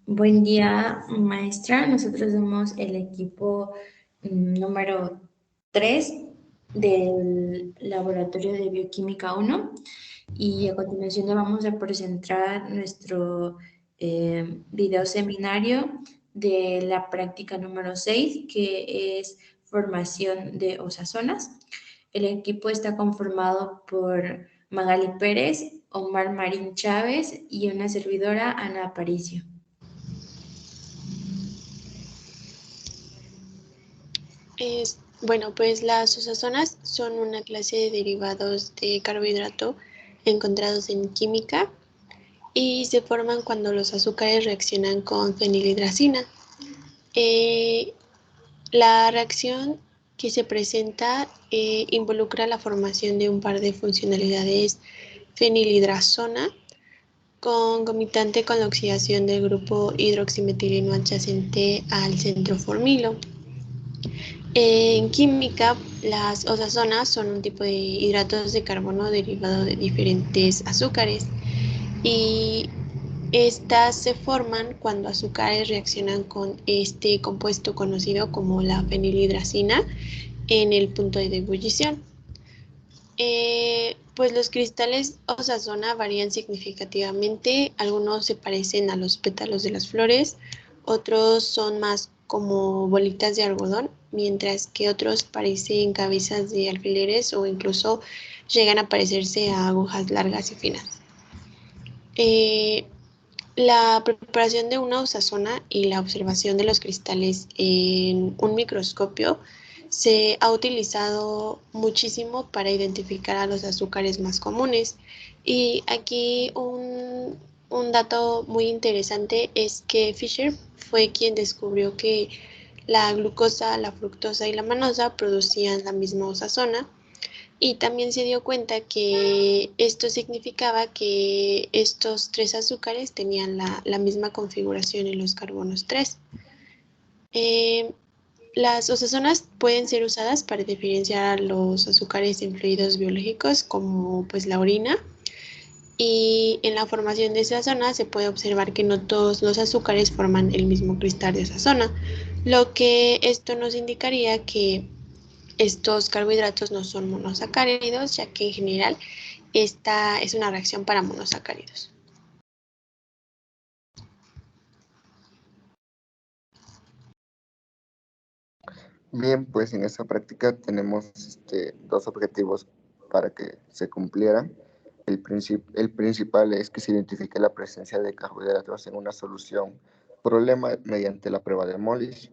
Buen día, maestra. Nosotros somos el equipo número 3 del Laboratorio de Bioquímica 1 y a continuación le vamos a presentar nuestro video seminario de la práctica número 6, que es formación de osazonas. El equipo está conformado por Magali Pérez, Omar Marín Chávez y una servidora, Ana Aparicio. Bueno, pues las osazonas son una clase de derivados de carbohidrato encontrados en química y se forman cuando los azúcares reaccionan con fenilhidracina. La reacción que se presenta involucra la formación de un par de funcionalidades fenilhidrazona concomitante con la oxidación del grupo hidroximetileno adyacente al centroformilo. En química, las osazonas son un tipo de hidratos de carbono derivado de diferentes azúcares y estas se forman cuando azúcares reaccionan con este compuesto conocido como la fenilhidracina en el punto de ebullición. Pues los cristales osazona varían significativamente, algunos se parecen a los pétalos de las flores, otros son más como bolitas de algodón, mientras que otros parecen cabezas de alfileres o incluso llegan a parecerse a agujas largas y finas. Eh, la preparación de una osazona y la observación de los cristales en un microscopio se ha utilizado muchísimo para identificar a los azúcares más comunes. Y aquí un dato muy interesante es que Fischer fue quien descubrió que la glucosa, la fructosa y la manosa producían la misma osazona y también se dio cuenta que esto significaba que estos tres azúcares tenían la misma configuración en los carbonos 3. Eh, las osazonas pueden ser usadas para diferenciar a los azúcares en fluidos biológicos como pues la orina, y en la formación de esa zona se puede observar que no todos los azúcares forman el mismo cristal de esa zona, lo que esto nos indicaría que estos carbohidratos no son monosacáridos, ya que en general esta es una reacción para monosacáridos. Bien, pues en esta práctica tenemos dos objetivos para que se cumplieran. El principal es que se identifique la presencia de carbohidratos en una solución problema mediante la prueba de Mollis.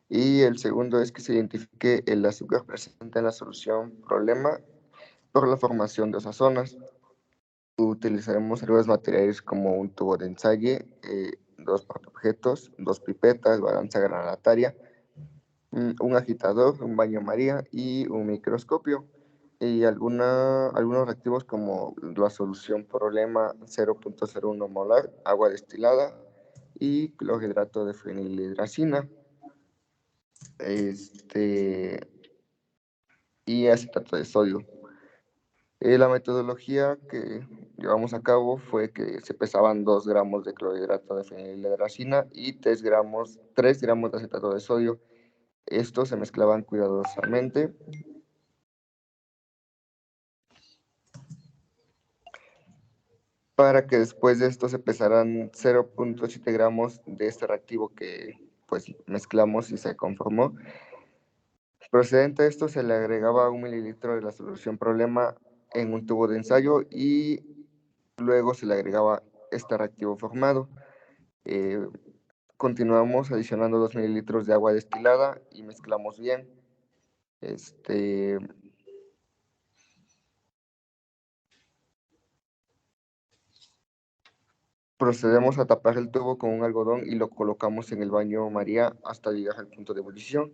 Y el segundo es que se identifique el azúcar presente en la solución problema por la formación de esas zonas. Utilizaremos algunos materiales como un tubo de ensayo, dos portaobjetos, dos pipetas, balanza granataria, un agitador, un baño María y un microscopio. Y algunos reactivos como la solución problema 0.01 molar, agua destilada y clorhidrato de fenilhidracina. Y acetato de sodio. La metodología que llevamos a cabo fue que se pesaban 2 gramos de clorhidrato de fenilhidracina y 3 gramos de acetato de sodio. Estos se mezclaban cuidadosamente para que después de esto se pesaran 0.7 gramos de este reactivo que pues mezclamos y se conformó. Procedente de esto se le agregaba 1 mililitro de la solución problema en un tubo de ensayo y luego se le agregaba este reactivo formado. Continuamos adicionando 2 mililitros de agua destilada y mezclamos bien. Procedemos a tapar el tubo con un algodón y lo colocamos en el baño María hasta llegar al punto de ebullición.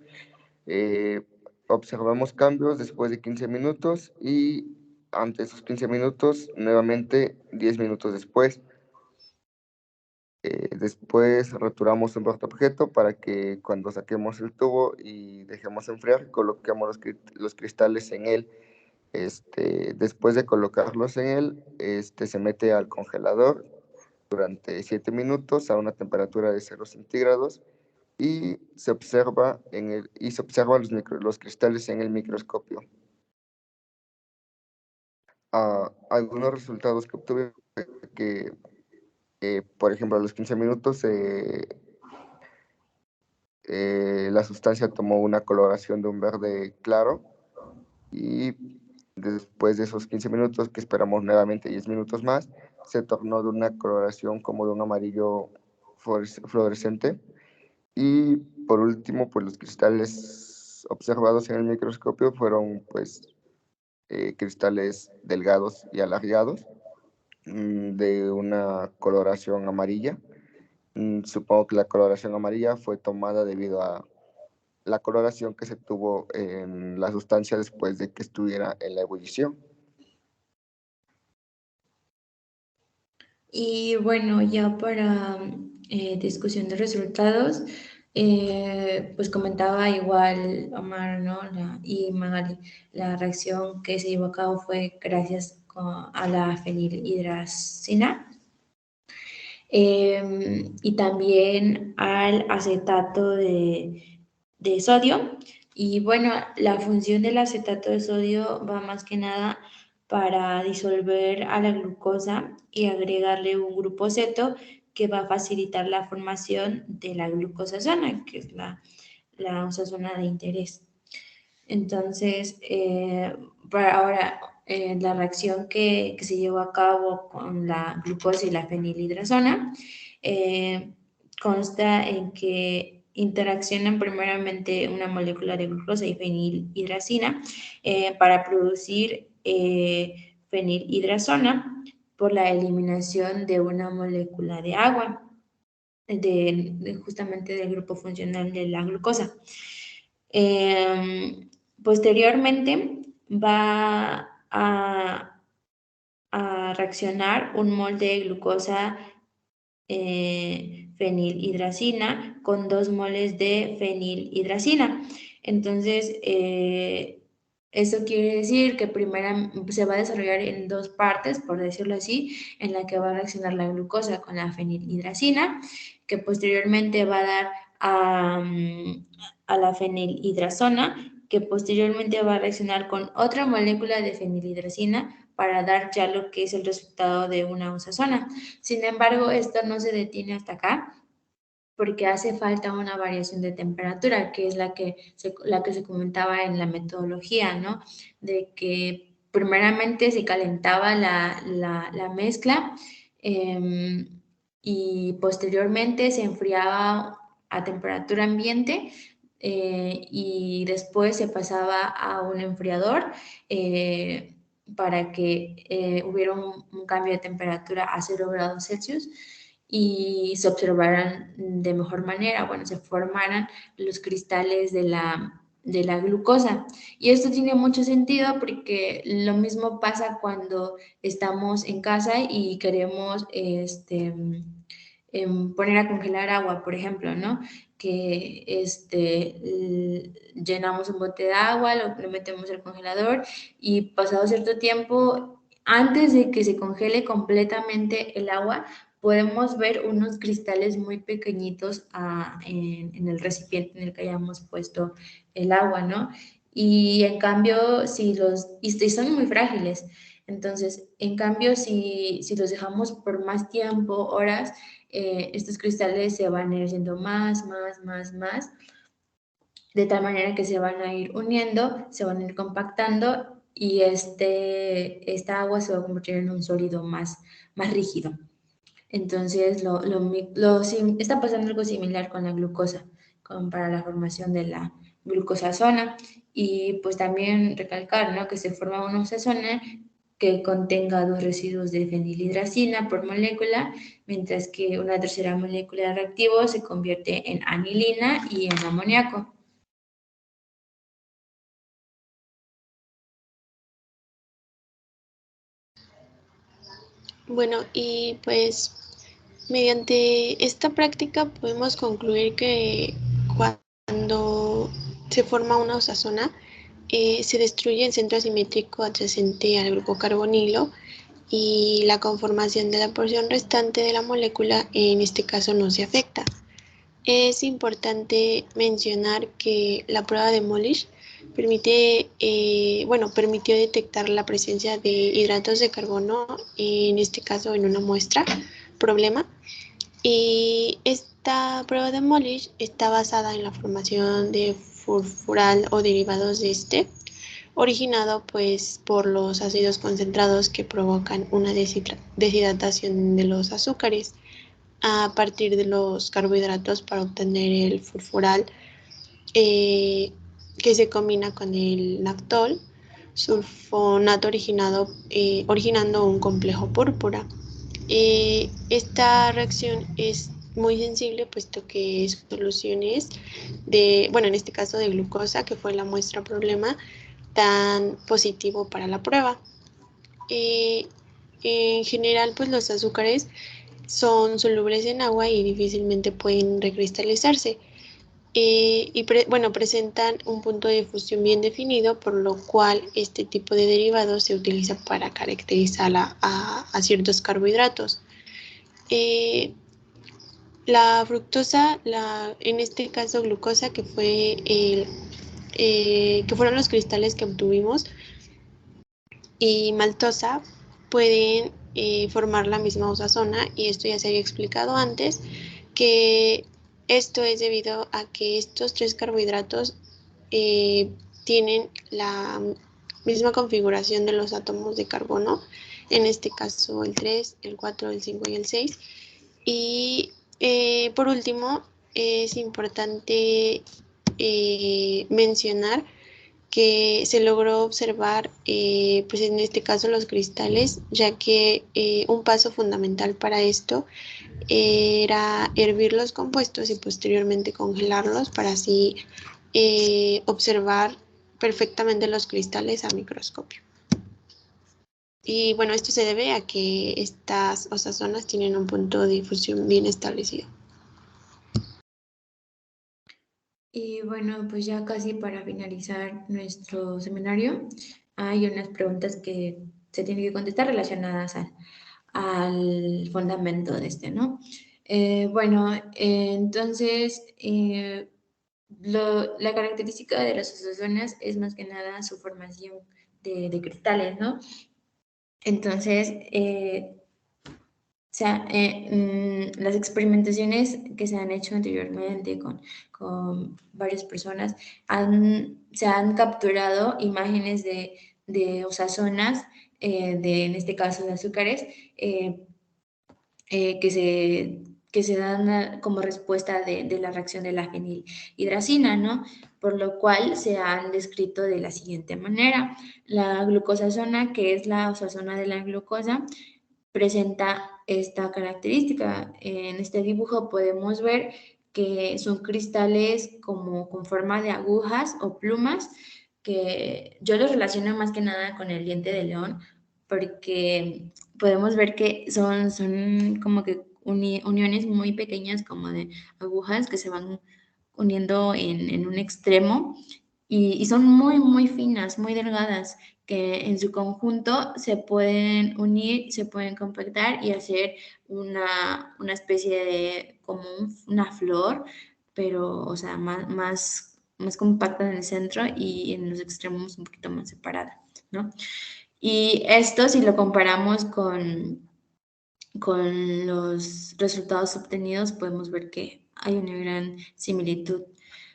Observamos cambios después de 15 minutos y ante esos 15 minutos, nuevamente 10 minutos después. Después returamos un portaobjeto para que cuando saquemos el tubo y dejemos enfriar, coloquemos los cristales en él. Después de colocarlos en él, se mete al congelador durante 7 minutos a una temperatura de 0 centígrados y se observa los cristales en el microscopio. Algunos resultados que obtuve que, por ejemplo, a los 15 minutos la sustancia tomó una coloración de un verde claro y después de esos 15 minutos, que esperamos nuevamente 10 minutos más, se tornó de una coloración como de un amarillo fluorescente. Y por último, pues los cristales observados en el microscopio fueron pues cristales delgados y alargados de una coloración amarilla. Supongo que la coloración amarilla fue tomada debido a la coloración que se tuvo en la sustancia después de que estuviera en la ebullición. Y bueno, ya para discusión de resultados, pues comentaba igual Omar, ¿no? Y Magali, la reacción que se llevó a cabo fue gracias a la fenilhidracina. Y también al acetato de sodio. Y bueno, la función del acetato de sodio va más que nada para disolver a la glucosa y agregarle un grupo ceto que va a facilitar la formación de la glucosazona, que es la zona de interés. Entonces, para ahora, la reacción que se llevó a cabo con la glucosa y la fenilhidrazona consta en que interaccionan primeramente una molécula de glucosa y fenilhidrazina para producir fenilhidrazona por la eliminación de una molécula de agua, justamente del grupo funcional de la glucosa. Posteriormente va a reaccionar un mol de glucosa fenilhidracina con 2 moles de fenilhidracina. Entonces, eso quiere decir que primero se va a desarrollar en 2 partes, por decirlo así, en la que va a reaccionar la glucosa con la fenilhidracina, que posteriormente va a dar a la fenilhidrazona, que posteriormente va a reaccionar con otra molécula de fenilhidracina para dar ya lo que es el resultado de una usazona. Sin embargo, esto no se detiene hasta acá, porque hace falta una variación de temperatura, que es la que se comentaba en la metodología, ¿no? De que primeramente se calentaba la mezcla y posteriormente se enfriaba a temperatura ambiente y después se pasaba a un enfriador para que hubiera un cambio de temperatura a 0 grados Celsius y se observaran de mejor manera, bueno, se formaran los cristales de la glucosa. Y esto tiene mucho sentido porque lo mismo pasa cuando estamos en casa y queremos poner a congelar agua, por ejemplo, ¿no? Que llenamos un bote de agua, lo metemos al congelador y pasado cierto tiempo, antes de que se congele completamente el agua, podemos ver unos cristales muy pequeñitos en el recipiente en el que hayamos puesto el agua, ¿no? Y en cambio, y son muy frágiles. Entonces, en cambio, si los dejamos por más tiempo, horas, estos cristales se van a ir haciendo más, de tal manera que se van a ir uniendo, se van a ir compactando y esta agua se va a convertir en un sólido más rígido. Entonces, está pasando algo similar con la glucosa, para la formación de la glucosazona. Y pues también recalcar, ¿no? Que se forma una usazona que contenga 2 residuos de fenilhidracina por molécula, mientras que una tercera molécula de reactivo se convierte en anilina y en amoníaco. Bueno, y pues mediante esta práctica podemos concluir que cuando se forma una usazona, se destruye el centro asimétrico adyacente al grupo carbonilo y la conformación de la porción restante de la molécula en este caso no se afecta. Es importante mencionar que la prueba de Molish permitió detectar la presencia de hidratos de carbono, en este caso en una muestra problema, y esta prueba de Molish está basada en la formación de furfural o derivados de este, originado pues por los ácidos concentrados que provocan una deshidratación de los azúcares a partir de los carbohidratos para obtener el furfural, que se combina con el lactol sulfonato originando un complejo púrpura. Esta reacción es muy sensible puesto que soluciones en este caso de glucosa, que fue la muestra problema, tan positivo para la prueba. En general, pues los azúcares son solubles en agua y difícilmente pueden recristalizarse. Presentan un punto de fusión bien definido, por lo cual este tipo de derivados se utiliza para caracterizar a ciertos carbohidratos. La fructosa, en este caso glucosa, que fueron los cristales que obtuvimos, y maltosa pueden formar la misma osazona, y esto ya se había explicado antes, que esto es debido a que estos tres carbohidratos tienen la misma configuración de los átomos de carbono, en este caso el 3, el 4, el 5 y el 6. Y por último, es importante mencionar que se logró observar, pues en este caso los cristales, ya que un paso fundamental para esto era hervir los compuestos y posteriormente congelarlos para así observar perfectamente los cristales a microscopio. Y bueno, esto se debe a que estas osazonas tienen un punto de difusión bien establecido. Y bueno, pues ya casi para finalizar nuestro seminario, hay unas preguntas que se tienen que contestar relacionadas al fundamento de este, ¿no? Entonces, la característica de las osazonas es más que nada su formación de cristales, ¿no? Entonces, las experimentaciones que se han hecho anteriormente con varias personas se han capturado imágenes de osazonas, en este caso de azúcares, que se dan como respuesta de la reacción de la fenilhidracina, ¿no? Por lo cual se han descrito de la siguiente manera. La glucosazona, que es la osazona de la glucosa, presenta esta característica. En este dibujo podemos ver que son cristales como con forma de agujas o plumas, que yo los relaciono más que nada con el diente de león, porque podemos ver que son como que uniones muy pequeñas como de agujas que se van uniendo en un extremo y son muy finas, muy delgadas, que en su conjunto se pueden unir, se pueden compactar y hacer una especie de como una flor, pero, o sea, más compacta en el centro y en los extremos un poquito más separada, ¿no? Y esto, si lo comparamos con los resultados obtenidos, podemos ver que hay una gran similitud.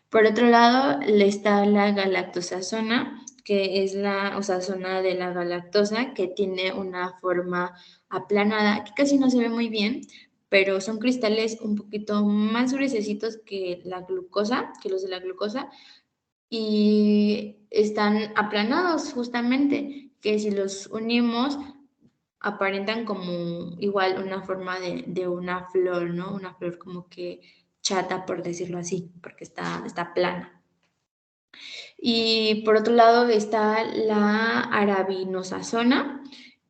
Por otro lado, está la galactosazona, que es la osazona de la galactosa, que tiene una forma aplanada, que casi no se ve muy bien, pero son cristales un poquito más gruesecitos que la glucosa, que los de la glucosa, y están aplanados justamente, que si los unimos aparentan como igual una forma de una flor, ¿no? Una flor como que chata, por decirlo así, porque está plana. Y por otro lado está la arabinosazona,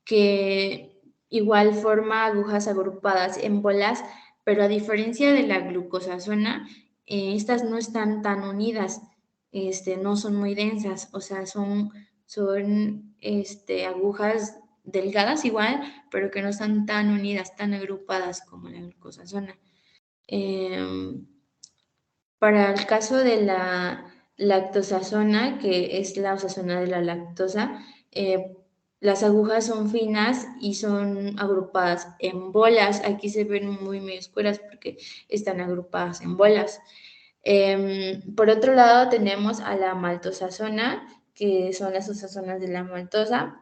que igual forma agujas agrupadas en bolas, pero a diferencia de la glucosazona, estas no están tan unidas, no son muy densas, o sea, son agujas delgadas igual, pero que no están tan unidas, tan agrupadas como la glucosazona. Para el caso de la lactosazona, que es la osazona de la lactosa, las agujas son finas y son agrupadas en bolas. Aquí se ven muy oscuras porque están agrupadas en bolas. Por otro lado tenemos a la maltosazona, que son las osazonas de la maltosa,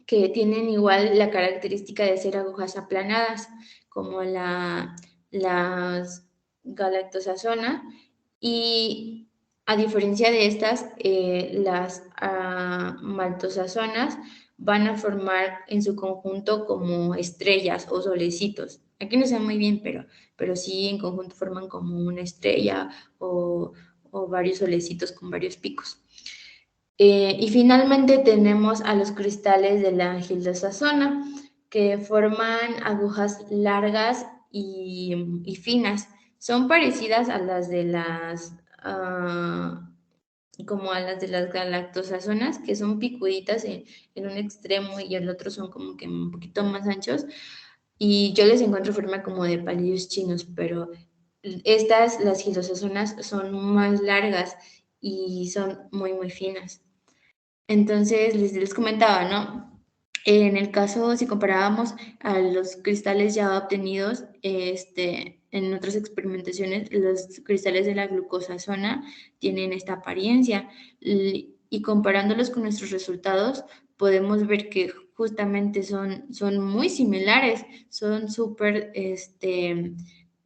que tienen igual la característica de ser agujas aplanadas, como las galactosazona, y a diferencia de estas, las maltosazonas van a formar en su conjunto como estrellas o solecitos. Aquí no se ve muy bien, pero sí en conjunto forman como una estrella o varios solecitos con varios picos. Y finalmente tenemos a los cristales de la gildosazona, que forman agujas largas y finas. Son parecidas a las de como a las de las galactosazonas, que son picuditas en un extremo y el otro son como que un poquito más anchos. Y yo les encuentro forma como de palillos chinos, pero las gildosazonas, son más largas y son muy finas. Entonces, les comentaba, ¿no? En el caso, si comparábamos a los cristales ya obtenidos en otras experimentaciones, los cristales de la glucosazona tienen esta apariencia y comparándolos con nuestros resultados, podemos ver que justamente son muy similares, son súper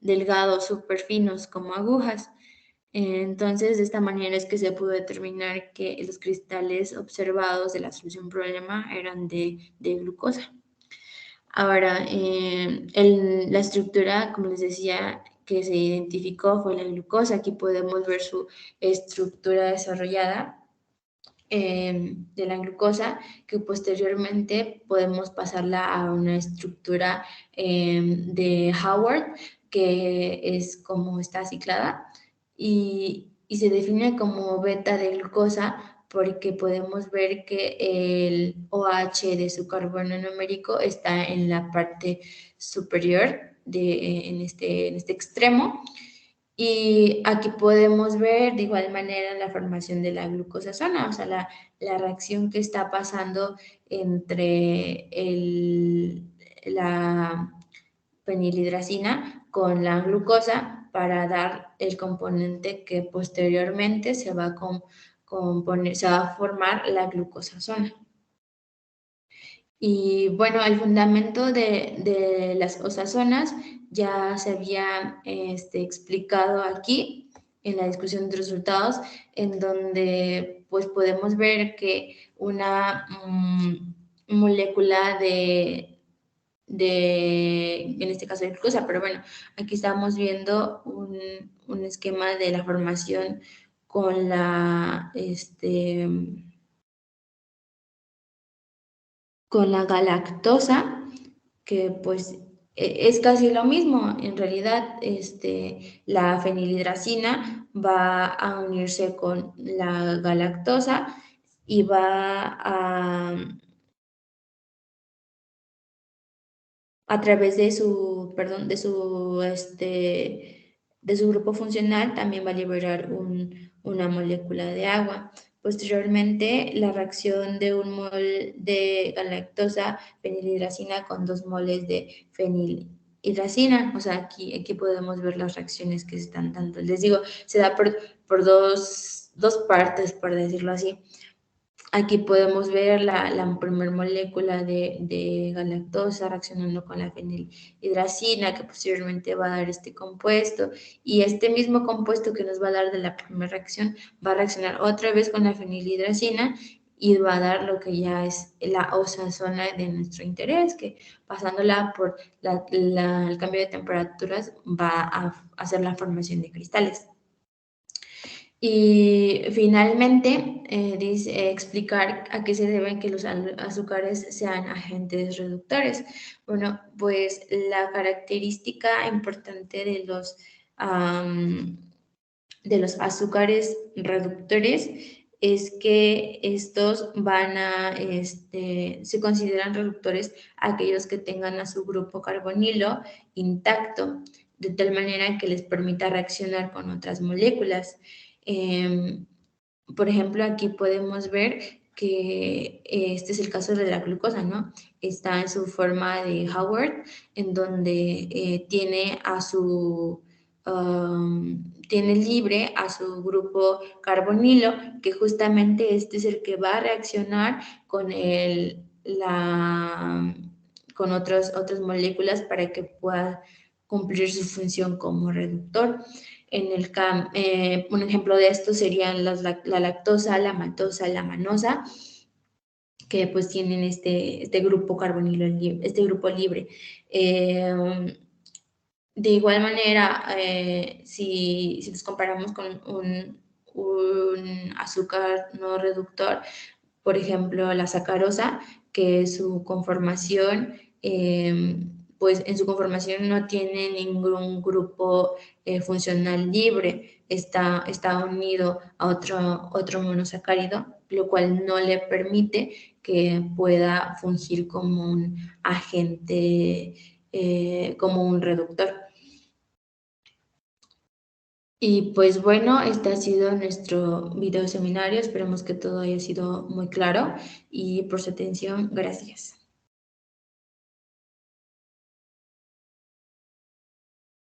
delgados, súper finos como agujas. Entonces, de esta manera es que se pudo determinar que los cristales observados de la solución problema eran de glucosa. Ahora, la estructura, como les decía, que se identificó fue la glucosa. Aquí podemos ver su estructura desarrollada de la glucosa, que posteriormente podemos pasarla a una estructura de Howard, que es como está ciclada, y se define como beta de glucosa porque podemos ver que el OH de su carbono numérico está en la parte superior en este extremo. Y aquí podemos ver de igual manera la formación de la glucosazona, o sea, la reacción que está pasando entre la fenilhidracina con la glucosa para dar el componente que posteriormente se va a formar la glucosazona. Y bueno, el fundamento de las osazonas ya se había explicado aquí en la discusión de resultados, en donde pues podemos ver que una molécula en este caso de glucosa, pero bueno, aquí estamos viendo un esquema de la formación con con la galactosa, que pues es casi lo mismo. En realidad, la fenilhidracina va a unirse con la galactosa y va a través de su, perdón, de su grupo funcional, también va a liberar una molécula de agua. Posteriormente, la reacción de un mol de galactosa fenilhidracina con 2 moles de fenilhidracina. O sea, aquí podemos ver las reacciones que se están dando. Les digo, se da por dos partes, por decirlo así. Aquí podemos ver la primera molécula de galactosa reaccionando con la fenilhidracina, que posteriormente va a dar este compuesto. Y este mismo compuesto que nos va a dar de la primera reacción va a reaccionar otra vez con la fenilhidracina y va a dar lo que ya es la osazona de nuestro interés, que pasándola por el cambio de temperaturas va a hacer la formación de cristales. Y finalmente, dice explicar a qué se deben que los azúcares sean agentes reductores. Bueno, pues la característica importante de los azúcares reductores es que estos van a, se consideran reductores aquellos que tengan a su grupo carbonilo intacto, de tal manera que les permita reaccionar con otras moléculas. Por ejemplo, aquí podemos ver que este es el caso de la glucosa, ¿no? Está en su forma de Howard, en donde tiene a su tiene libre a su grupo carbonilo, que justamente este es el que va a reaccionar con con otras moléculas para que pueda cumplir su función como reductor. Un ejemplo de esto serían la lactosa, la maltosa, la manosa, que pues tienen este grupo carbonilo, este grupo libre. De igual manera, si los comparamos con un azúcar no reductor, por ejemplo, la sacarosa, que su conformación, pues en su conformación no tiene ningún grupo funcional libre, está unido a otro monosacárido, lo cual no le permite que pueda fungir como un agente, como un reductor. Y pues bueno, este ha sido nuestro video seminario. Esperemos que todo haya sido muy claro y por su atención, gracias.